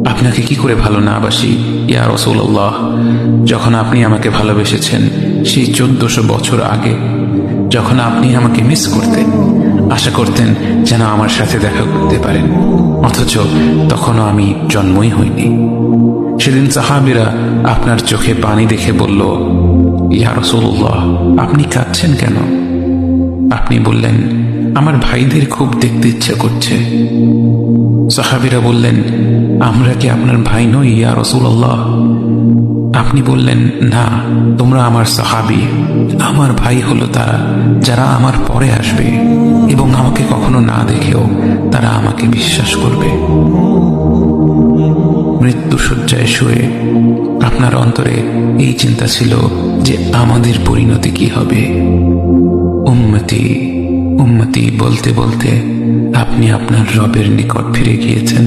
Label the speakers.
Speaker 1: আপনাকে কি করে ভালো না বাসি ইয়া রাসূলুল্লাহ। যখন আপনি আমাকে ভালোবেসেছেন সেই 1400 বছর আগে, যখন আপনি আমাকে মিস করতেন, আশা করতেন যেন আমার সাথে দেখা করতে পারেন, অথচ তখনও আমি জন্মই হইনি। সেদিন সাহাবীরা আপনার চোখে পানি দেখে বলল, ইয়া রাসূলুল্লাহ, আপনি কাঁদছেন কেন? আপনি বললেন, আমার ভাইদের খুব দেখতে ইচ্ছা করছে। সাহাবীরা বললেন, আমরা কি আপনার ভাই নই ইয়া রাসূলুল্লাহ? আপনি বললেন, না, তোমরা আমার সাহাবী। আমার ভাই হলো তারা যারা আমার পরে আসবে এবং আমাকে কখনো না দেখেও তারা আমাকে বিশ্বাস করবে। মৃত্যু শয্যায় শুয়ে আপনার অন্তরে এই চিন্তা ছিল যে আমাদের পরিণতি কি হবে। উম্মতি উম্মতি বলতে বলতে আপনি আপনার রবের নিকট ফিরে গিয়েছেন।